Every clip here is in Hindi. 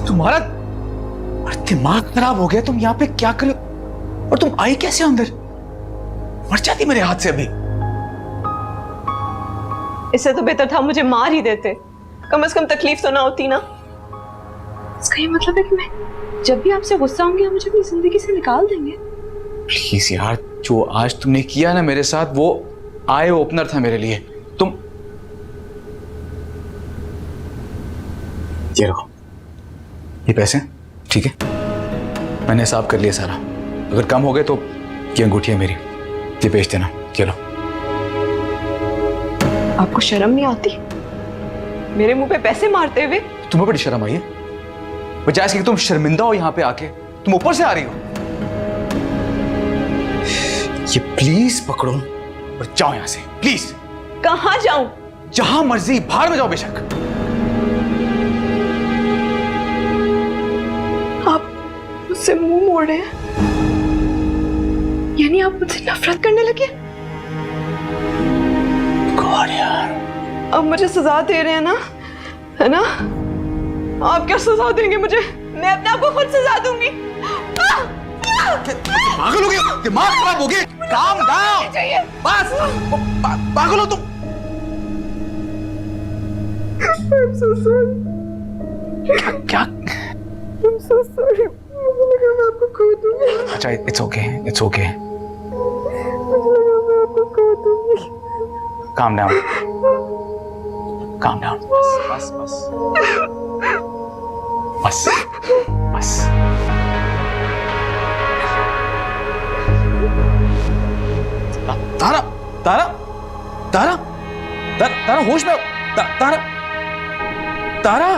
तुम्हारा दिमाग खराब हो गया। तुम यहाँ पे क्या कर, और तुम आई कैसे अंदर? मर जाती मेरे हाथ से अभी। इससे तो बेहतर था मुझे मार ही देते, कम से कम तकलीफ तो ना होती ना। इसका ये मतलब है कि मैं जब भी आपसे गुस्सा होंगी आप मुझे अपनी जिंदगी से निकाल देंगे? प्लीज यार, जो आज तुमने किया ना मेरे साथ, वो आई ओपनर था मेरे लिए। तुम ये रहो, ये पैसे, ठीक है? मैंने हिसाब कर लिया सारा। अगर कम हो गए तो ये अंगूठी है मेरी, ये बेच देना। चलो। आपको शर्म नहीं आती मेरे मुंह पे पैसे मारते हुए? तुम्हें बड़ी शर्म आई है? बजाय इसके कि तुम शर्मिंदा हो यहाँ पे आके, तुम ऊपर से आ रही हो। ये प्लीज पकड़ो और जाओ यहाँ से, प्लीज। कहाँ जाऊं? जहां मर्जी, बाहर में जाओ बेशक। आप मुझसे मुंह मोड़ रहे हैं, यानी आप मुझसे नफरत करने लगे? गॉड यार, अब मुझे सजा दे रहे हैं ना, है ना? आप क्या सजा देंगे मुझे? मैं अपने आप को खुद सजा दूंगी। पागल हो गए? दिमाग खराब हो गए? Calm down. बस पागल हो तुम। I'm so sorry. क्या? I'm so sorry. मुझे लगा मैं आपको खो दूंगी। अच्छा, इट्स ओके, इट्स ओके। मुझे लगा मैं आपको खो दूंगी। Calm down, calm down. बस बस बस बस बस। तारा तारा तारा तारा होश में? तारा तारा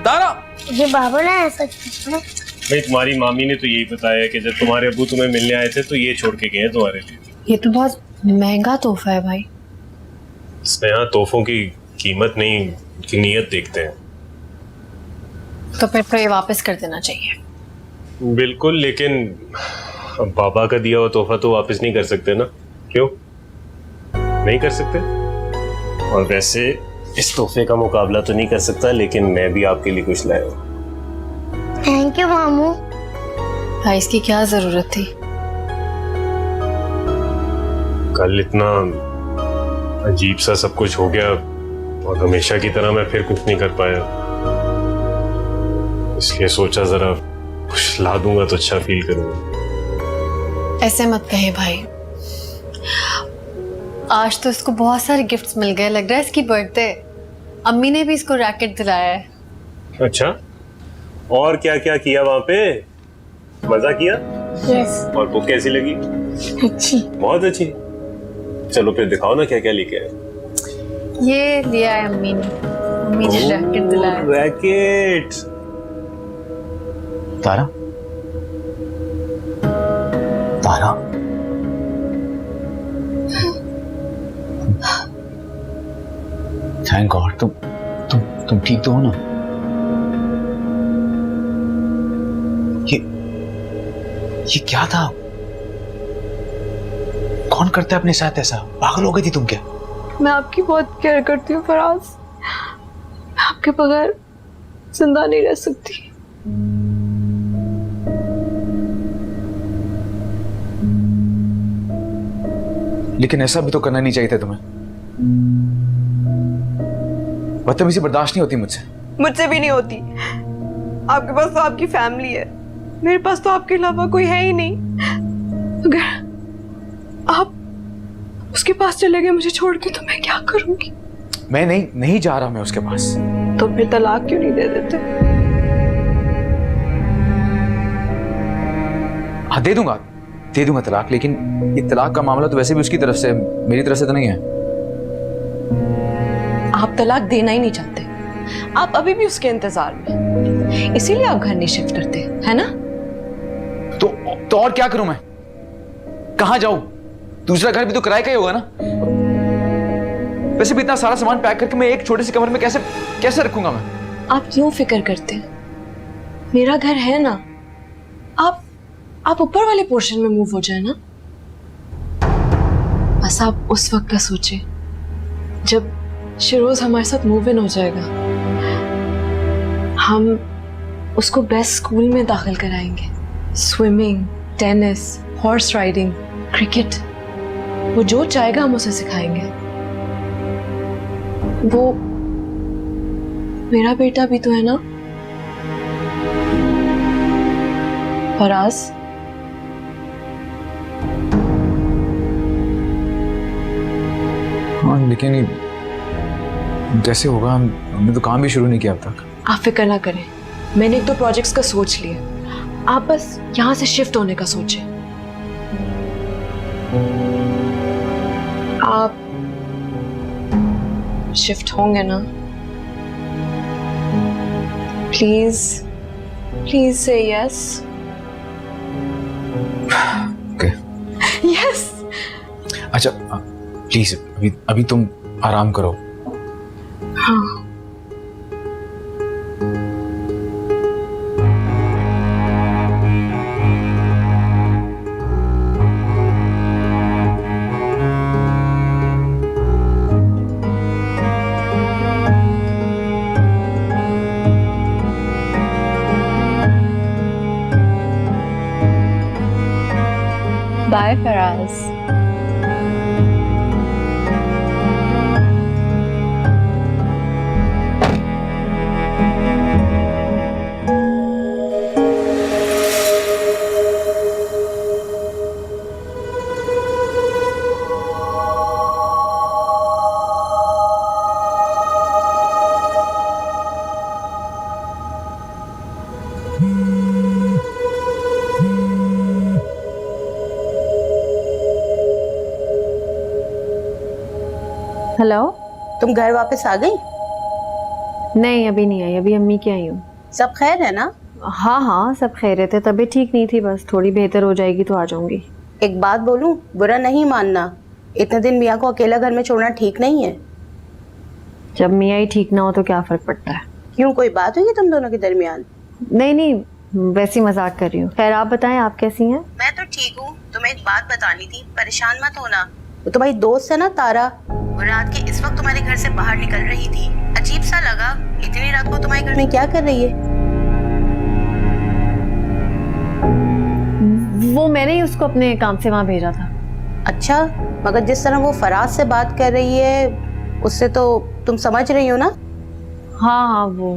तारा। ये बाबू ने ऐसा किया? भाई तुम्हारी मामी ने तो यही बताया कि जब तुम्हारे अब्बू तुम्हें मिलने आए थे तो ये छोड़ के गए तुम्हारे लिए। ये तो बहुत महंगा तोहफा है भाई। इसमें यहाँ तोहफों की कीमत नहीं, उनकी नीयत देखते हैं। तो फिर तो ये वापस कर देना चाहिए। बिल्कुल, लेकिन अब बाबा का दिया हुआ तोहफा तो वापस नहीं कर सकते ना? क्यों नहीं कर सकते? और वैसे इस तोहफे का मुकाबला तो नहीं कर सकता, लेकिन मैं भी आपके लिए कुछ लाया हूँ। थैंक यू मामू। भाई इसकी क्या जरूरत थी? कल इतना अजीब सा सब कुछ हो गया और हमेशा की तरह मैं फिर कुछ नहीं कर पाया, इसलिए सोचा जरा कुछ ला दूंगा तो अच्छा फील करूंगा। ऐसे मत कहे भाई, आज तो इसको बहुत सारे गिफ्ट्स मिल गए। लग रहा है इसकी बर्थडे। अम्मी ने भी इसको रैकेट दिलाया है। अच्छा, और क्या क्या किया वहां पे? मजा किया? यस। और बुक कैसी लगी? अच्छी। बहुत अच्छी। चलो फिर दिखाओ ना क्या क्या लेके आए। ये लिया है अम्मी ने। अम्मी ने रैकेट दिलाया। रैकेट। तारा तारा, थैंक गॉड तुम ठीक तो हो ना? ये क्या था? कौन करता है अपने साथ ऐसा? पागल हो गई थी तुम क्या? मैं आपकी बहुत केयर करती हूँ फराज। मैं आपके बगैर जिंदा नहीं रह सकती। लेकिन ऐसा भी तो करना नहीं चाहिए था तुम्हें। बदतमीजी बर्दाश्त नहीं होती मुझसे। मुझसे भी नहीं होती। आपके पास तो आपकी फैमिली है, मेरे पास तो आपके अलावा कोई है ही नहीं। अगर आप उसके पास चले गए मुझे छोड़ के, तो मैं क्या करूंगी? मैं नहीं जा रहा मैं उसके पास। तो फिर तलाक क्यों नहीं दे देते? हाँ दे दूंगा तलाक, लेकिन ये तलाक का मामला तो वैसे भी उसकी तरफ से, मेरी तरफ से तो नहीं है। आप तलाक देना ही नहीं चाहते, आप अभी भी उसके इंतजार में, इसीलिए आप घर नहीं शिफ्ट करते, है ना? तो और क्या करूं मैं? कहां जाऊं? दूसरा घर भी तो किराए का ही होगा ना। वैसे भी इतना सारा सामान पैक करके मैं एक छोटे से कमरे में कैसे रखूंगा मैं? आप क्यों फिक्र करते हैं? मेरा घर है ना, आप ऊपर वाले पोर्शन में मूव हो जाए ना। बस आप उस वक्त का सोचे जब शिरोज हमारे साथ मूव इन हो जाएगा। हम उसको बेस्ट स्कूल में दाखिल कराएंगे, swimming, tennis, horse riding, cricket, वो जो चाहेगा हम उसे सिखाएंगे। वो मेरा बेटा भी तो है ना फराज। हाँ लेकिन जैसे होगा, हमने तो काम भी शुरू नहीं किया अब तक। आप फिक्र ना करें, मैंने एक दो प्रोजेक्ट्स का सोच लिया, आप बस यहां से शिफ्ट होने का सोचें। आप शिफ्ट होंगे ना? प्लीज से यस। Okay yes. अच्छा प्लीज अभी तुम आराम करो। हाँ। बाय फराज। हेलो। तुम घर वापस आ गई? नहीं अभी नहीं आई, अभी अम्मी की आई हूँ। सब खैर है ना? हाँ सब खैरियत है, तबीयत ठीक नहीं थी, बस थोड़ी बेहतर हो जाएगी तो आ जाऊंगी। एक बात बोलूं, बुरा नहीं मानना, इतने दिन मियाँ को अकेला घर में छोड़ना ठीक नहीं है। जब मियाँ ही ठीक ना हो तो क्या फर्क पड़ता है? क्यों, कोई बात हुई है तुम दोनों के दरमियान? नहीं वैसी मजाक कर रही हूँ। खैर आप बताएं, आप कैसी हैं? मैं तो ठीक हूँ। तुम्हें एक बात बतानी थी, परेशान मत होना। वो तुम्हारी दोस्त है ना तारा, वो रात के इस वक्त तुम्हारे घर से बाहर निकल रही थी। अजीब सा लगा, इतनी रात को तुम्हारे घर में क्या कर रही है? वो मैंने ही उसको अपने काम से वहाँ भेजा था। अच्छा, मगर जिस तरह वो फराज से बात कर रही है उससे तो तुम समझ रही हो ना? हाँ वो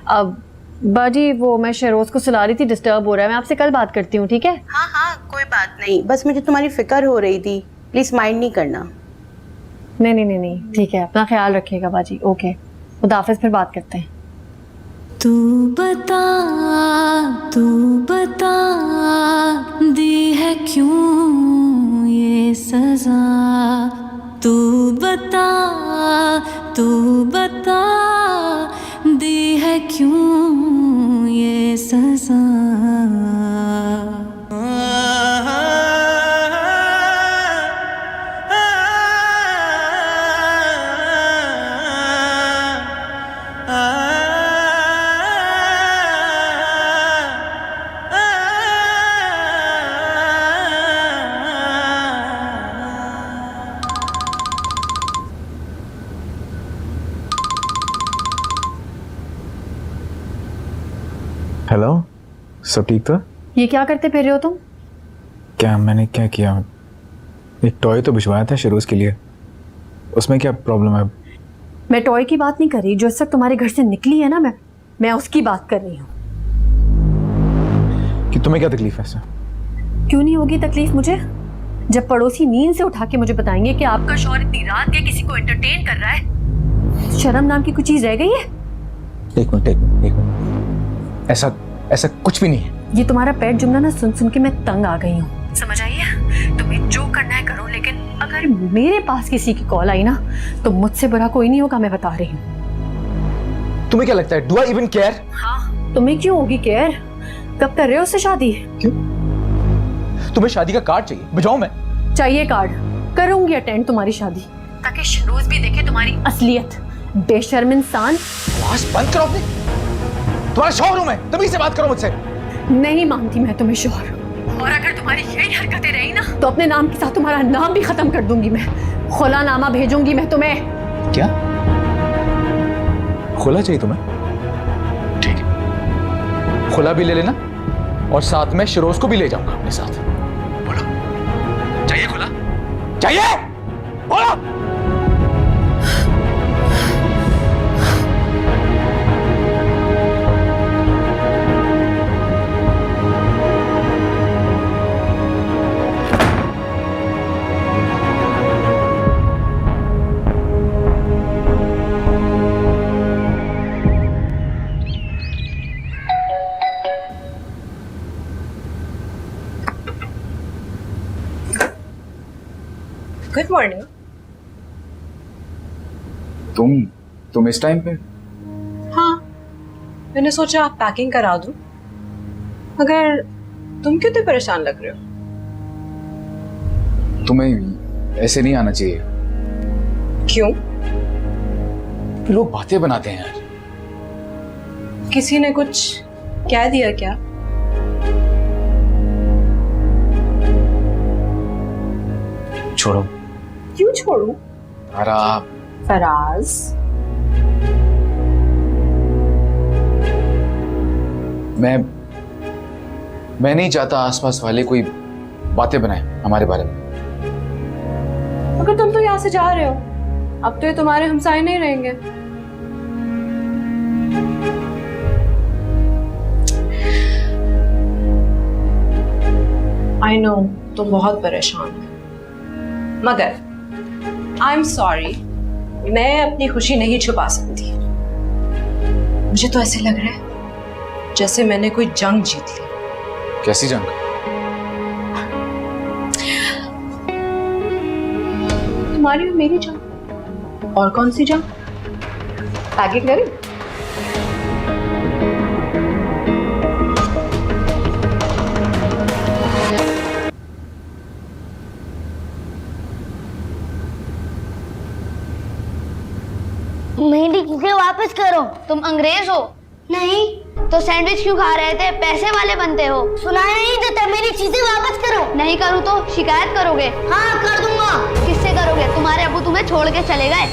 अब बाजी, वो मैं शहरोज को सुला रही थी, डिस्टर्ब हो रहा है, मैं आपसे कल बात करती हूँ, ठीक है? हाँ कोई बात नहीं, बस मुझे तुम्हारी फिक्र हो रही थी, प्लीज माइंड नहीं करना। नहीं ठीक है, अपना ख्याल रखिएगा बाजी। ओके खुदा हाफिज़, फिर बात करते हैं। तू बता दी है क्यों ये सजा, तू बता दी है क्यों ये सजा। हेलो, सब ठीक था? ये क्या करते फिर रहे हो तुम? मैंने क्या किया? एक टॉय तो भिजवाया था शिरोज के लिए, उसमें क्या प्रॉब्लम है? मैं टॉय की बात नहीं कर रही, जो इस वक्त तुम्हारे घर से निकली है ना, मैं उसकी बात कर रही हूँ। कि तुम्हें क्या तकलीफ है? क्यों नहीं होगी तकलीफ मुझे, जब पड़ोसी नींद से उठा के मुझे बताएंगे कि आपका शौहर इतनी रात के किसी को एंटरटेन कर रहा है, शर्म नाम की कुछ चीज रह गई है? एक मिनट, ऐसा कुछ भी नहीं है। ये तुम्हारा पेट जुमला ना सुन सुन के मैं तंग आ गई हूँ, समझ आई है? तुम्हें जो करना है करो, लेकिन अगर मेरे पास किसी की कॉल आई ना तो मुझसे बुरा कोई नहीं होगा, मैं बता रही हूँ। तुम्हें क्या लगता है, डू आई इवन केयर? हाँ, तुम्हें क्यों होगी केयर? कब कर रहे हो उससे शादी? क्यों? तुम्हें शादी का कार्ड चाहिए, बजाऊं मैं? चाहिए कार्ड, करूंगी अटेंड तुम्हारी शादी, ताकि शरोज भी देखे तुम्हारी असलियत। बेशर्म इंसान। आवाज बंद करो अपनी, तुम्हारा शोरूम है, तभी से बात करो मुझसे। नहीं मानती मैं तुम्हें शोहर, और अगर तुम्हारी यही हरकतें रही ना तो अपने नाम के साथ तुम्हारा नाम भी खत्म कर दूंगी मैं। खुलानामा भेजूंगी मैं तुम्हें। क्या खुला चाहिए तुम्हें? ठीक है, खुला भी ले लेना और साथ में शिरोज को भी ले जाऊंगा अपने साथ। बोलो, चाहिए खुला? चाहिए? बोलो। Good morning. तुम इस टाइम पे? हाँ, मैंने सोचा पैकिंग करा दूं, मगर तुम क्यों इतने परेशान लग रहे हो? तुम्हें ऐसे नहीं आना चाहिए। क्यों? लोग बातें बनाते हैं यार। किसी ने कुछ कह दिया क्या? छोड़ो। क्यों छोड़ूं? फराज, मैं नहीं चाहता आसपास वाले कोई बातें बनाए हमारे बारे में। मगर तुम तो यहाँ से जा रहे हो, अब तो ये तुम्हारे हमसाए नहीं रहेंगे। आई नो तुम बहुत परेशान हो, मगर आई एम सॉरी, मैं अपनी खुशी नहीं छुपा सकती। मुझे तो ऐसे लग रहा है जैसे मैंने कोई जंग जीत ली। कैसी जंग? तुम्हारी और मेरी जंग। और कौन सी जंग? पैकिंग करें? मेरी चीजें वापस करो। तुम अंग्रेज हो? नहीं तो सैंडविच क्यों खा रहे थे? पैसे वाले बनते हो। सुना नहीं देता, मेरी चीजें वापस करो। नहीं करूँ तो शिकायत करोगे? हाँ कर दूंगा। किससे करोगे? तुम्हारे अब्बू तुम्हें छोड़ के चले गए।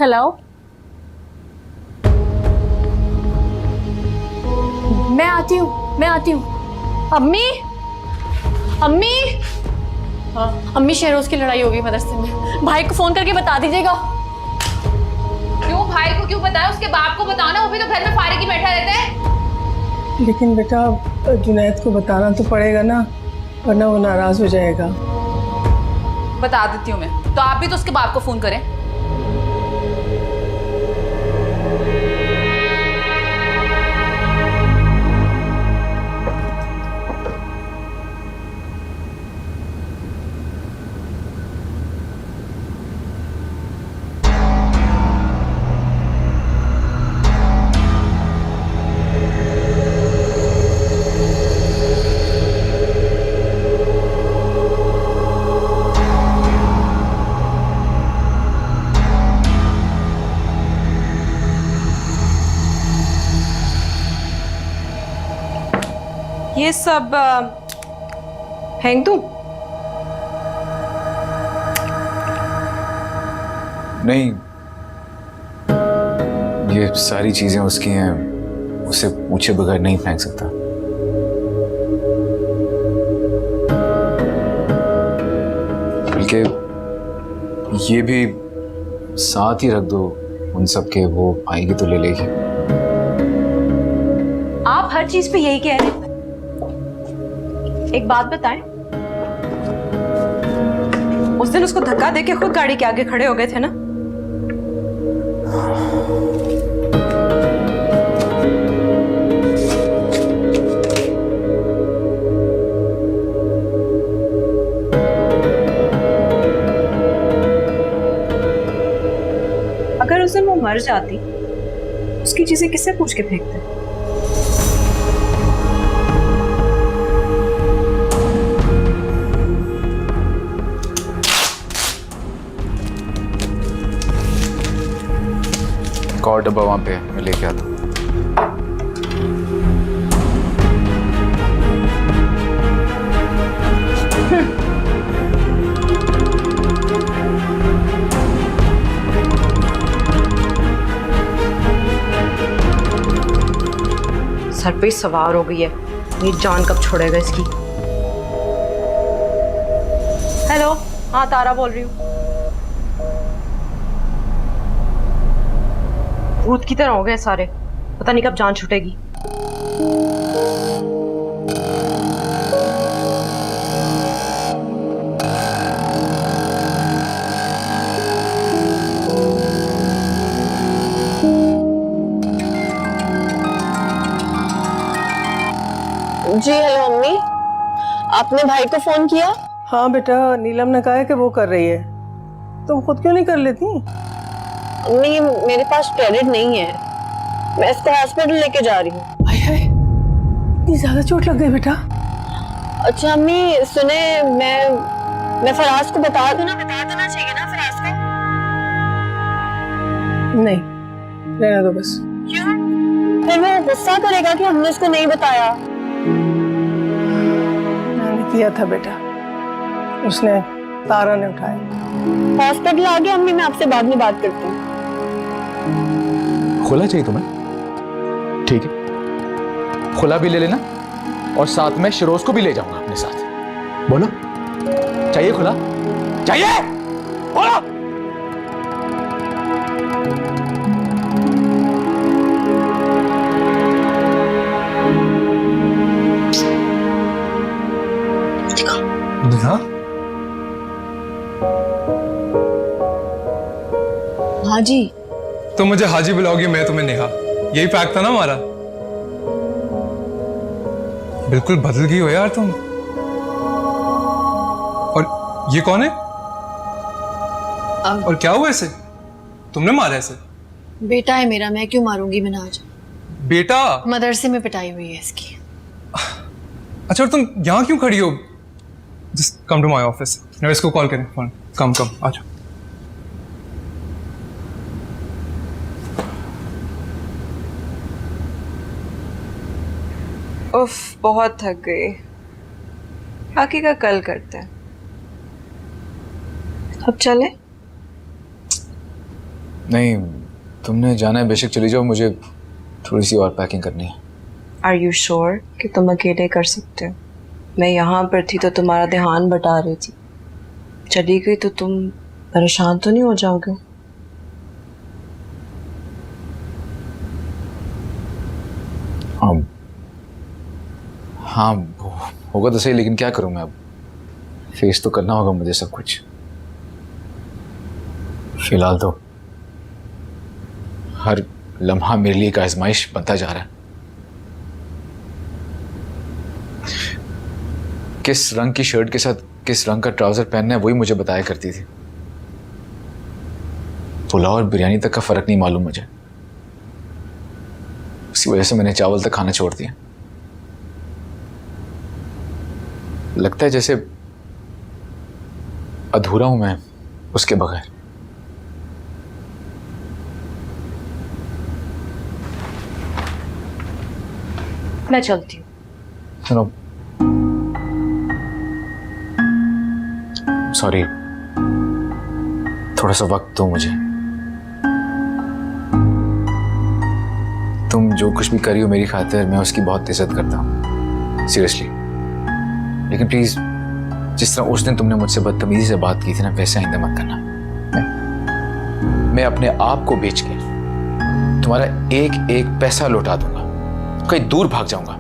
हेलो, मैं आती हूँ। अम्मी, अम्मी शहरोज की लड़ाई होगी मदरसे में, भाई को फोन करके बता दीजिएगा। क्यों? भाई को क्यों बताया? उसके बाप को बताओ ना, वो भी तो घर में फारिग ही बैठा रहता है। लेकिन बेटा जुनैद को बताना तो पड़ेगा ना, वरना वो नाराज हो जाएगा। बता देती हूँ मैं, तो आप भी तो उसके बाप को फोन करें। ये सब फेंक दूं? नहीं, ये सारी चीजें उसकी हैं, उसे पूछे बगैर नहीं फेंक सकता। बल्कि ये भी साथ ही रख दो उन सब के, वो आएगी तो ले लेगी। आप हर चीज पे यही कह रहे हैं। एक बात बताएं, उस दिन उसको धक्का देके खुद गाड़ी के आगे खड़े हो गए थे ना? अगर उस दिन वो मर जाती, उसकी चीजें किससे पूछ के फेंकते? एक और डब्बा वहां पे मैं लेके आता हूँ। सर पे सवार हो गई है, ये जान कब छोड़ेगा इसकी। हेलो, हाँ तारा बोल रही हूँ। भूत की तरह हो गए सारे, पता नहीं कब जान छूटेगी। जी हेलो अम्मी, आपने भाई को फोन किया? हाँ बेटा, नीलम ने कहा है कि वो कर रही है, तुम खुद क्यों नहीं कर लेती? अम्मी मेरे पास क्रेडिट नहीं है, मैं इसको हॉस्पिटल लेके जा रही हूँ। हाय हाय, इतनी ज्यादा चोट लग गई बेटा। अच्छा अम्मी सुने, मैं फराज को बता देना चाहिए ना फराज को? नहीं, रहने दो बस। क्यों? फिर वो गुस्सा करेगा कि हमने उसको नहीं बताया। मैंने किया था बेटा, उसने, तारा ने उठाया। हॉस्पिटल आ गया अम्मी, मैं आपसे बाद में बात करती हूँ। खुला चाहिए तुम्हें? ठीक है, खुला भी ले लेना और साथ में शिरोज को भी ले जाऊंगा अपने साथ। बोलो, चाहिए खुला? चाहिए? बोलो। नेहा? हाँ जी। तुम मुझे हाजी बुलाओगी, मैं तुम्हें नेहा, यही पैक था ना हमारा? बिल्कुल बदल गई हो यार तुम। और ये कौन है? और क्या हुआ इसे? तुमने मारा इसे? बेटा है मेरा, मैं क्यों मारूंगी मिनाज? बेटा? मदरसे में पिटाई हुई है इसकी। अच्छा, और तुम यहाँ क्यों खड़ी हो? Just come to my office, मैं इसको कॉल करें फोन। कम आ जाओ। उफ, बहुत थक गई, बाकी का कल करते हैं। अब चले? नहीं, तुमने जाना है, बेशक चली जाओ, मुझे थोड़ी सी और पैकिंग करनी है। आर यू श्योर कि तुम अकेले कर सकते हो? मैं यहाँ पर थी तो तुम्हारा ध्यान बटा रही थी, चली गई तो तुम परेशान तो नहीं हो जाओगे? हाँ होगा तो सही, लेकिन क्या करूं मैं अब? फेस तो करना होगा मुझे सब कुछ। फिलहाल तो हर लम्हा मेरे लिए एक आजमाइश बनता जा रहा है। किस रंग की शर्ट के साथ किस रंग का ट्राउजर पहनना है वही मुझे बताया करती थी। पुलाव और बिरयानी तक का फर्क नहीं मालूम मुझे। उसी वजह से मैंने चावल तक खाना छोड़ दिया। लगता है जैसे अधूरा हूं मैं उसके बगैर। मैं चलती हूँ। सुनो, सॉरी, थोड़ा सा वक्त दो मुझे। तुम जो कुछ भी करी हो मेरी खातिर, मैं उसकी बहुत इज्जत करता हूँ, सीरियसली। लेकिन प्लीज, जिस तरह उस दिन तुमने मुझसे बदतमीजी से बात की थी ना, वैसे आइंदा मत करना। मैं अपने आप को बेच के तुम्हारा एक एक पैसा लौटा दूंगा, कहीं दूर भाग जाऊंगा,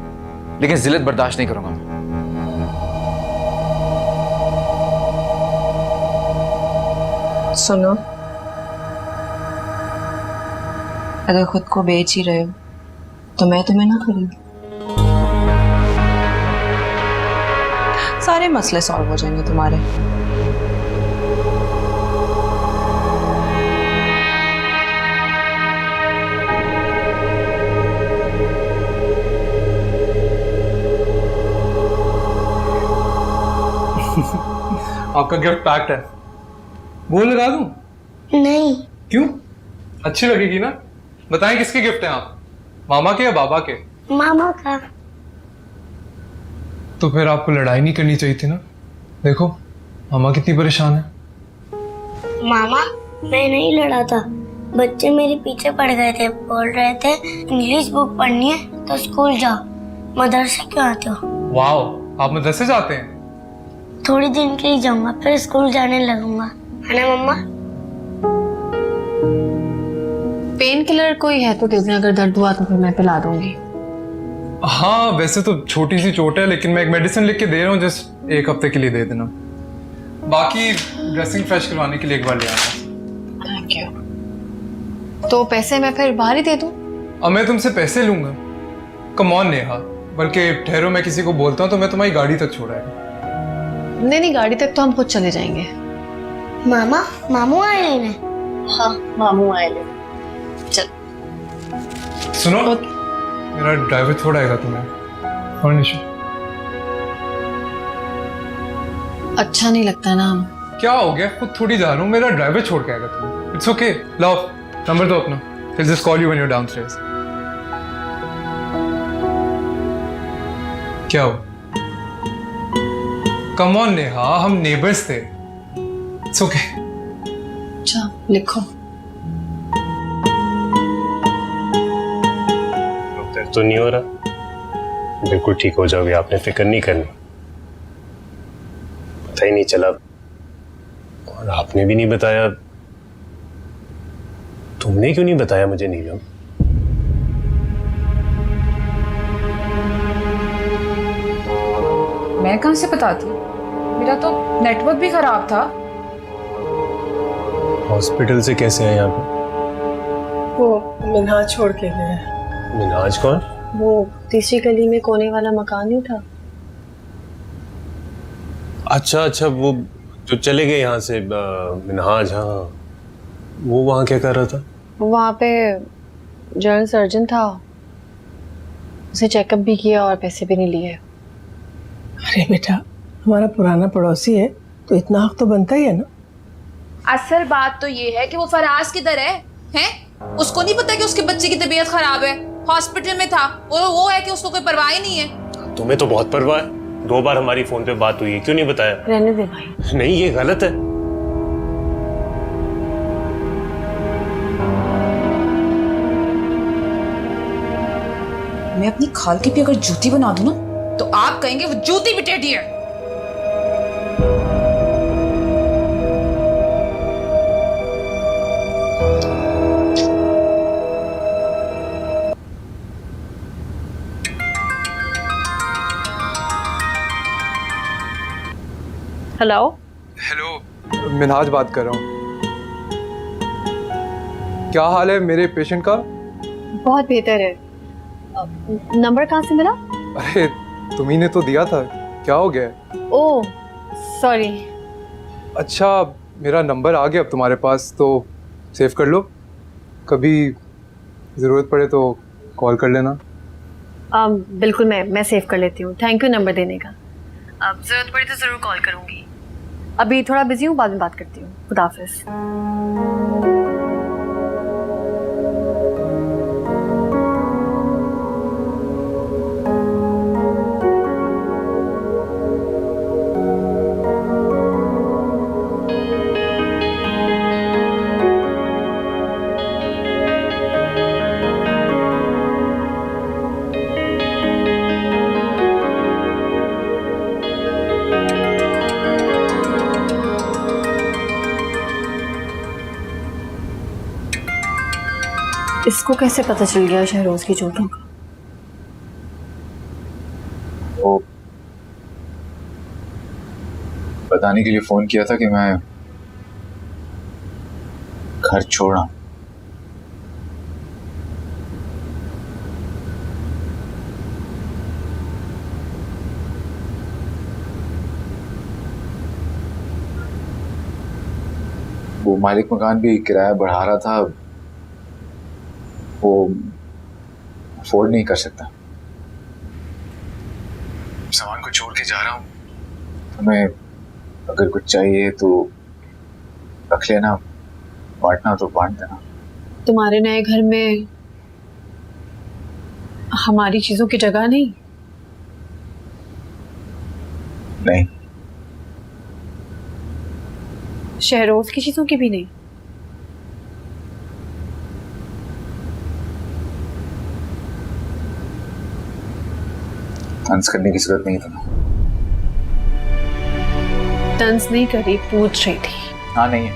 लेकिन जिल्लत बर्दाश्त नहीं करूंगा मैं। सुनो, अगर खुद को बेच ही रहे हो तो मैं तुम्हें ना खरीदूं। सारे मसले सॉल्व हो जाएंगे तुम्हारे। आपका गिफ्ट पैक्ड है, वो लगा दूं? नहीं। क्यों? अच्छी लगेगी ना? बताएं किसके गिफ्ट हैं आप, मामा के या बाबा के? मामा का। तो फिर आपको लड़ाई नहीं करनी चाहिए थी ना। देखो मामा कितनी परेशान है। मामा, मैं नहीं लड़ा था, बच्चे मेरे पीछे पड़ गए थे, बोल रहे थे इंग्लिश बुक पढ़नी है तो स्कूल जाओ, मदरसे क्यों आते हो? वाओ, आप मदरसे जाते हैं? थोड़ी दिन के लिए जाऊंगा, फिर स्कूल जाने लगूंगा, है ना मम्मा? पेन किलर कोई है तो दे देना, अगर दर्द हुआ तो फिर मैं पिला दूंगी। हाँ वैसे तो छोटी सी चोट है, लेकिन मैं एक मेडिसिन लिख के दे रहा हूँ, जस्ट एक हफ्ते के लिए दे देना। बाकी ड्रेसिंग फ्रेश करवाने के लिए एक बार ले आना। Thank you. तो पैसे मैं फिर बाहर ही दे दूं? अब मैं तुमसे पैसे लूंगा? कम ऑन नेहा, बल्कि ठहरो मैं किसी को बोलता हूँ तो मैं तुम्हारी गाड़ी तक छोड़ाएगा। नहीं, गाड़ी तक तो हम खुद चले जाएंगे। मामा, मामू आए लेने? हाँ, मामू आए ले। चल। सुनो, मेरा ड्राइवर छोड़ाएगा तुम्हें? और निशा, अच्छा नहीं लगता ना। क्या हो गया? खुद थोड़ी जा रहा हूँ, मेरा ड्राइवर छोड़ के आएगा तुम्हें। इट्स ओके, लाओ नंबर दो अपना, फिर just call you when you are downstairs. क्या हो? कम ऑन नेहा, हम नेबर्स थे। It's okay. अच्छा लिखो। दर्द तो नहीं हो रहा? बिल्कुल ठीक हो जाओगे, आपने फिक्र नहीं करनी। पता ही नहीं चला और आपने भी नहीं बताया। तुमने क्यों नहीं बताया मुझे नीलम? मैं कहां से बताती, मेरा तो नेटवर्क भी खराब था। हॉस्पिटल से कैसे आए यहाँ पे? वो मिनहाज छोड़ के गया है। मिनहाज कौन? वो तीसरी गली में कोने वाला मकान नहीं था? अच्छा, वो जो चले गए यहाँ से मिनहाज। हाँ, वो वहाँ क्या कर रहा था? वहाँ पे जनरल सर्जन था, उसे चेकअप भी किया और पैसे भी नहीं लिए। अरे बेटा, हमारा पुराना पड़ोसी है तो इतना हक तो बनता ही है ना। असल बात तो ये है कि वो फराज किधर है? हैं? उसको नहीं पता कि उसके बच्चे की तबीयत खराब है, हॉस्पिटल में था, और वो है कि उसको कोई परवाह ही नहीं है। तुम्हें तो बहुत परवाह है, 2 बार हमारी फोन पे बात हुई है, क्यों नहीं बताया? रहने दे भाई। नहीं, ये गलत है। मैं अपनी खाल की भी अगर जूती बना दूं ना तो आप कहेंगे वो जूती भी टेढ़ी है। हेलो। हेलो, मिनहाज बात कर रहा हूँ। क्या हाल है मेरे पेशेंट का? बहुत बेहतर है। नंबर कहाँ से मिला? अरे तुम्ही ने तो दिया था, क्या हो गया? Oh sorry. अच्छा, मेरा नंबर आ गया अब तुम्हारे पास, तो सेव कर लो, कभी ज़रूरत पड़े तो कॉल कर लेना। बिल्कुल, मैं सेव कर लेती हूँ। थैंक यू नंबर देने का। अब ज़रूरत पड़ी तो ज़रूर कॉल करूँगी। अभी थोड़ा बिजी हूँ, बाद में बात करती हूँ। खुदा हाफिज़। इसको कैसे पता चल गया शहरोज की चोटों का? वो बताने के लिए फोन किया था कि मैं घर छोड़ रहा हूं। वो मालिक मकान भी किराया बढ़ा रहा था, वो अफोर्ड नहीं कर सकता। सामान को छोड़ के जा रहा हूँ, तुम्हें अगर कुछ चाहिए तो रख लेना, बांटना तो बांट देना। तुम्हारे नए घर में हमारी चीजों की जगह नहीं? नहीं, शहरोज की चीजों की भी नहीं? तंज करने की जरूरत नहीं तुम्हें। तंज नहीं करी, पूछ रही थी। हाँ नहीं है,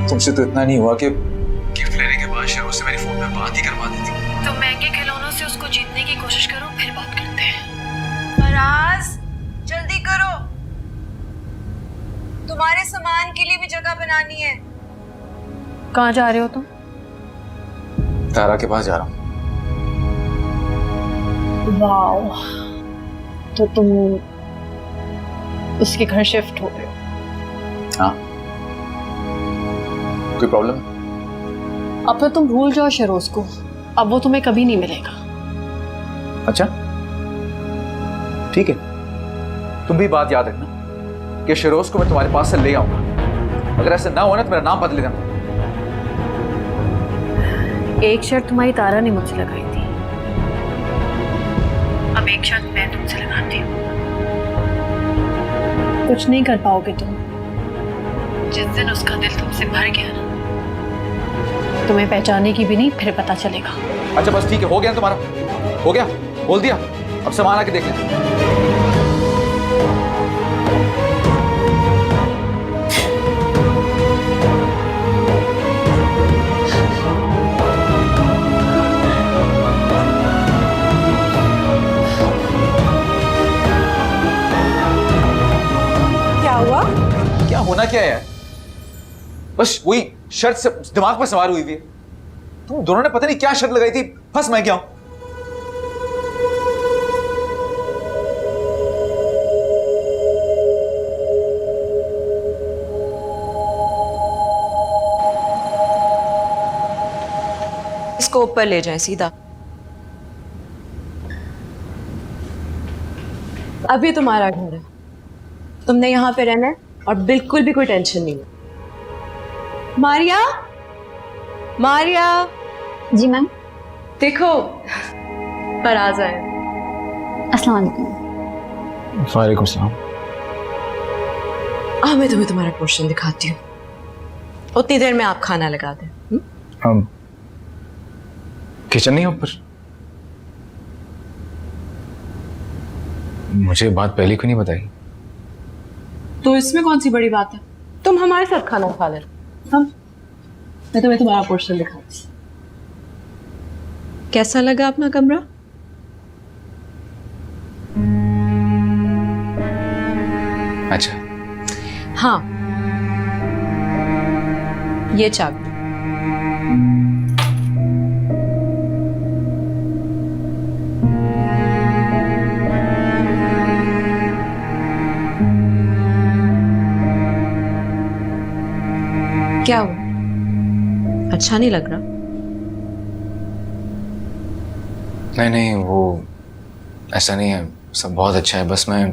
तुमसे तो इतना नहीं हुआ कि गिफ्ट लेने के बाद शहरोज से मेरी फोन पे बात ही करवा दी थी। तो महंगे खिलौनों से उसको जीतने की कोशिश करो, फिर बात करते हैं। फराज, जल्दी करो, तुम्हारे सामान के लिए भी जगह बनानी है। कहाँ जा रहे हो तुम? तारा के पास जा रहा हूँ। वाओ, तो तुम उसके घर शिफ्ट हो रहे हो? हाँ, कोई प्रॉब्लम? अब तो तुम भूल जाओ शहरोज को, अब वो तुम्हें कभी नहीं मिलेगा। अच्छा ठीक है, तुम भी बात याद रखना कि शहरोज को मैं तुम्हारे पास से ले आऊंगा। अगर ऐसा ना हो ना तो मेरा नाम बदल देना। एक शर्त तुम्हारी तारा ने मुझसे लगाई थी, अब एक शर्त मैं तुमसे लगाती हूँ। कुछ नहीं कर पाओगे तुम। जिस दिन उसका दिल तुमसे भर गया ना, तुम्हें पहचाने की भी नहीं, फिर पता चलेगा। अच्छा बस ठीक है, हो गया तुम्हारा, हो गया, बोल दिया, अब सामान आके देख लें। क्या हुआ? क्या होना क्या है यार, बस वही शर्त से दिमाग पर सवार हुई हुई है। तुम दोनों ने पता नहीं क्या शर्त लगाई थी, फंस मैं क्या हूं। इसको ऊपर ले जाएं सीधा। अब ये तुम्हारा घर है, तुमने यहाँ पे रहना है और बिल्कुल भी कोई टेंशन नहीं है। मारिया, मारिया। जी मैम। देखो फराज आए। अस्सलाम वालेकुम। वालेकुम सलाम। मैं तुम्हें तुम्हारा पोर्शन दिखाती हूँ, उतनी देर में आप खाना लगा दें। हम किचन नहीं ऊपर? मुझे बात पहले क्यों नहीं बताई? तो इसमें कौन सी बड़ी बात है, तुम हमारे साथ खाना खा ले। हम मैं तुम्हें तुम्हारा पोर्शन दिखाती। कैसा लगा अपना कमरा? अच्छा। हाँ, ये चाबी। क्या हुआ, अच्छा नहीं लग रहा? नहीं नहीं, वो ऐसा नहीं है, सब बहुत अच्छा है। बस मैं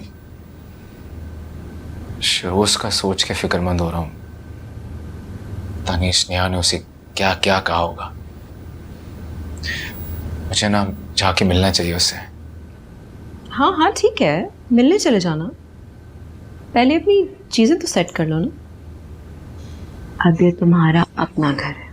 शरोज का सोच के फिक्रमंद हो रहा हूँ। तानीश नेहा ने उसे क्या क्या कहा होगा। मुझे ना जाके मिलना चाहिए उससे। हाँ हाँ ठीक है, मिलने चले जाना, पहले अपनी चीजें तो सेट कर लो ना। अब ये तुम्हारा अपना घर है।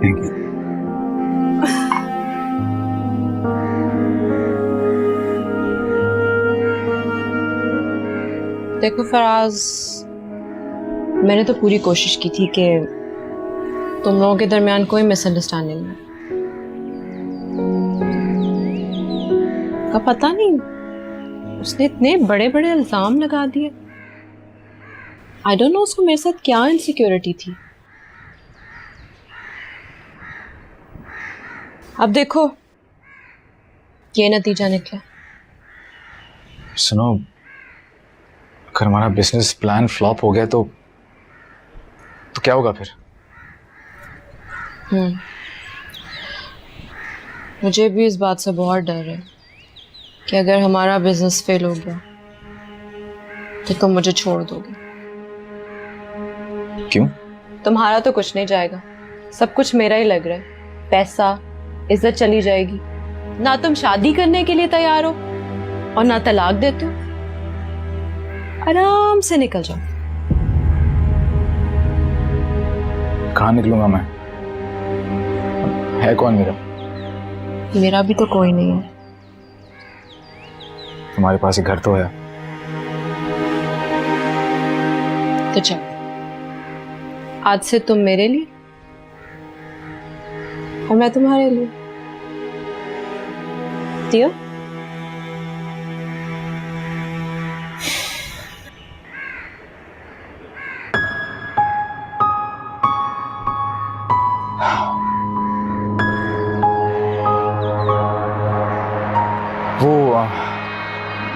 Thank you. देखो फराज, मैंने तो पूरी कोशिश की थी कि तुम लोगों के दरमियान कोई मिसअंडरस्टैंडिंग ना। का पता नहीं, उसने इतने बड़े बड़े इल्जाम लगा दिए। आई डोंट नो उसको मेरे साथ क्या इनसिक्योरिटी थी। अब देखो ये नतीजा निकला। सुनो, अगर हमारा बिजनेस प्लान फ्लॉप हो गया तो क्या होगा फिर? मुझे भी इस बात से बहुत डर है कि अगर हमारा बिजनेस फेल हो गया तो तुम मुझे छोड़ दोगे। क्यों? तुम्हारा तो कुछ नहीं जाएगा, सब कुछ मेरा ही लग रहा है। पैसा, इज्जत चली जाएगी। ना तुम शादी करने के लिए तैयार हो और ना तलाक देते हो। आराम से निकल जाओ। कहाँ निकलूंगा मैं? है कौन मेरा? मेरा भी तो कोई नहीं है। तुम्हारे पास एक घर तो है। तो चल, आज से तुम मेरे लिए और मैं तुम्हारे लिए। दियो?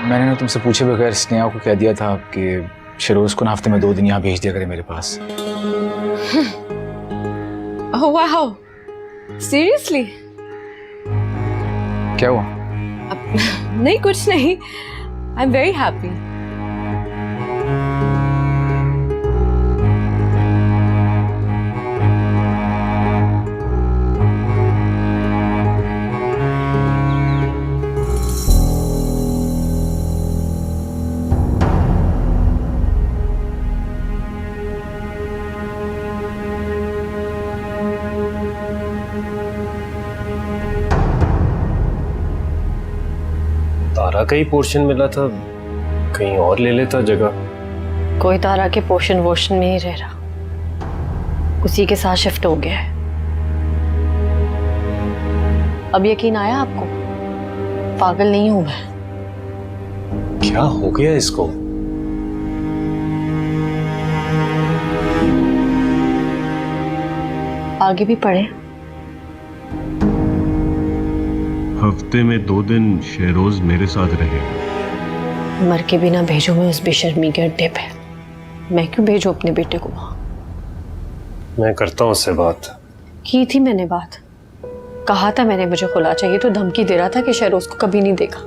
मैंने ना तुमसे पूछे बगैर स्नेहा को कह दिया था कि शेरोज को ना हफ्ते में 2 दिन यहाँ भेज दिया करे मेरे पास। Oh wow, seriously? क्या हुआ? नहीं, कुछ नहीं। I am very happy. Tara का ही पोर्शन मिला था, कहीं और ले लेता जगह। कोई तारा के पोर्शन वोशन में ही रह रहा, उसी के साथ शिफ्ट हो गया है। अब यकीन आया आपको? पागल नहीं हूं मैं। क्या हो गया इसको? आगे भी पढ़े। हफ्ते में 2 दिन शेरोज मेरे साथ रहे। मर के भी ना भेजो मैं उस बेशर्मी के अड्डे पे। मैं क्यों भेजू अपने बेटे को वहां? मैं करता हूँ उससे बात। की थी मैंने बात, कहा था मैंने मुझे खुला चाहिए, तो धमकी दे रहा था कि शेरोज को कभी नहीं देखा।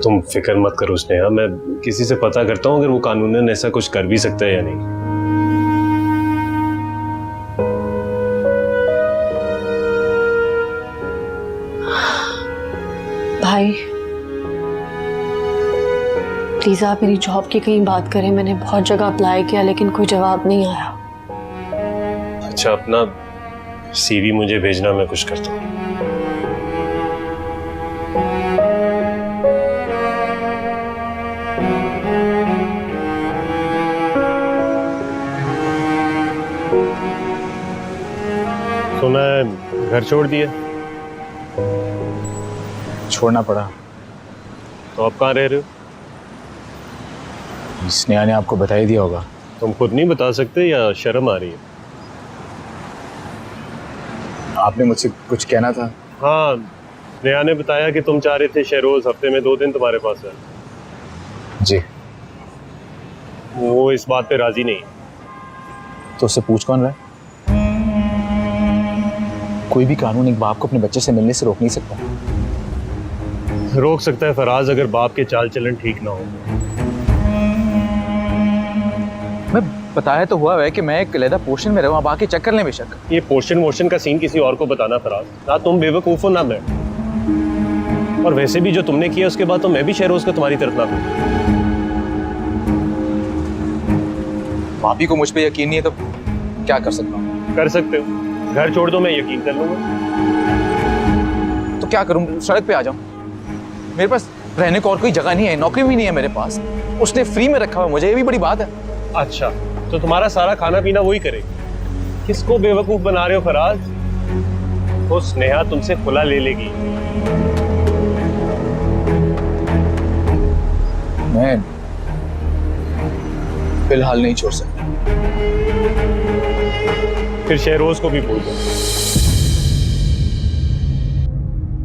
तुम फिक्र मत करो स्नेहा, मैं किसी से पता करता हूँ अगर वो कानूनन ऐसा कुछ कर भी सकता है या नहीं। भाई प्लीज आप मेरी जॉब की कहीं बात करें। मैंने बहुत जगह अप्लाई किया लेकिन कोई जवाब नहीं आया। अच्छा, अपना सीवी मुझे भेजना, मैं कुछ करता हूँ। तो मैं घर छोड़ दिया? छोड़ना पड़ा। तो आप कहाँ रह रहे हो? स्नेहा ने आपको बता ही दिया होगा। तुम खुद नहीं बता सकते या शर्म आ रही है? आपने मुझसे कुछ कहना था। हाँ, स्नेहा ने बताया कि तुम चाह रहे थे शेरोज हफ्ते में 2 दिन तुम्हारे पास है। जी। वो इस बात पे राजी नहीं। तो उससे पूछ कौन रहा है? कोई भी कानून एक बाप को अपने बच्चे से मिलने से रोक नहीं सकता। रोक सकता है फराज, अगर बाप के चाल चलन ठीक ना हो। मैं बताया तो हुआ है कि मैं एक अलहदा पोर्शन में रहूं, आप आके चेक कर लें बेशक। ये पोर्शन वोर्शन का सीन किसी और को बताना फराज, ना तुम बेवकूफ हो ना मैं। और वैसे भी जो तुमने किया उसके बाद तो मैं भी शेरोज का तुम्हारी तरफ ना हूं। भाभी को मुझ पे यकीन नहीं है तो क्या कर सकता हूँ? कर सकते हो, घर छोड़ दो, मैं यकीन कर लूंगा। तो क्या करूं, सड़क पे आ जाऊं? मेरे पास रहने को और कोई जगह नहीं है, नौकरी भी नहीं है मेरे पास। उसने फ्री में रखा हुआ मुझे, ये भी बड़ी बात है। अच्छा, तो तुम्हारा सारा खाना पीना वही करेगी? किसको बेवकूफ बना रहे हो फराज? वो स्नेहा तुमसे खुला ले लेगी। मैं फिलहाल नहीं छोड़ सकता। फिर शहरोज को भी बोल दो।